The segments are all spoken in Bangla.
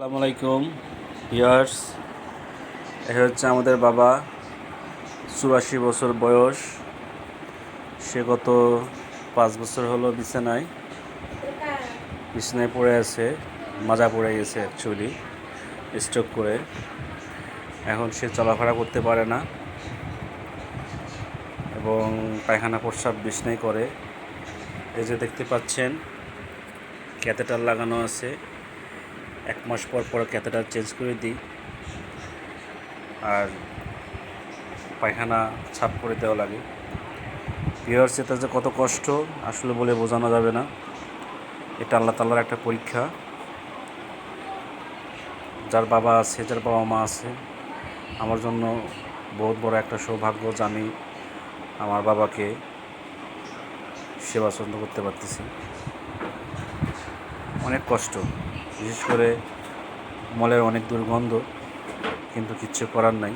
আসসালামু আলাইকুম ভিউয়ার্স। এটা হচ্ছে আমাদের বাবা, 84 বছর বয়স। সে গত 5 বছর হলো বিছানায় পড়ে আছে। মাজা পড়ে গেছে অ্যাকচুয়ালি, স্ট্রোক করে। এখন সে চলাফেরা করতে পারে না এবং পায়খানা প্রস্রাব বিছনায় করে। এই যে দেখতে পাচ্ছেন, ক্যাথেটার লাগানো আছে। 1 মাস পর পর ক্যাথেটার চেঞ্জ করে দিই, আর পায়খানা ছাপ করে দেওয়া লাগে। ভিউয়ার্স, এটা যে কত কষ্ট আসলে বলে বোঝানো যাবে না। এটা আল্লাহ তাআলার একটা পরীক্ষা। যার বাবা আছে, যার বাবা মা আছে, আমার জন্য বহুত বড় একটা সৌভাগ্য যে আমি আমার বাবাকে সেবা যত্ন করতে পারতেছি। অনেক কষ্ট, বিশেষ করে মলের অনেক দুর্গন্ধ, কিন্তু কিচ্ছু করার নাই।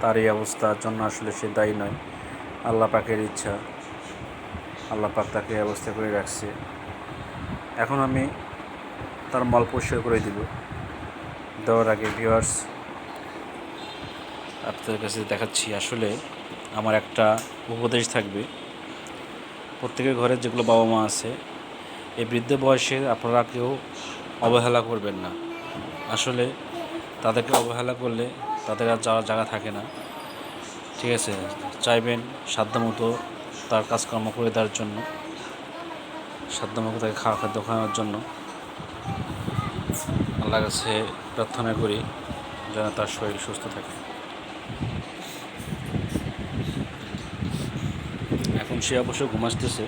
তার এই অবস্থার জন্য আসলে সে দায়ী নয়, আল্লাহ পাকের ইচ্ছা। আল্লাহ পাক তাকে এই অবস্থা করে রাখছে। এখন আমি তার মল পরিষ্কার করে দিব। দেওয়ার আগে ভিউয়ার্স, আপনাদের কাছে দেখাচ্ছি। আসলে আমার একটা উপদেশ থাকবে প্রত্যেকের ঘরে, যেগুলো বাবা মা আছে, এই বৃদ্ধ বয়সে আপনারা কেউ অবহেলা করবেন না। আসলে তাদেরকে অবহেলা করলে তাদের আর যাওয়ার জায়গা থাকে না। ঠিক আছে, চাইবেন সাধ্যমতো তার কাজকর্ম করে দেওয়ার জন্য, সাধ্যমতো তাকে খাদ্য খাওয়ানোর জন্য। আল্লাহর কাছে প্রার্থনা করি যেন তার শরীর সুস্থ থাকে। এখন সে অবশ্য ঘুমাসতেছে।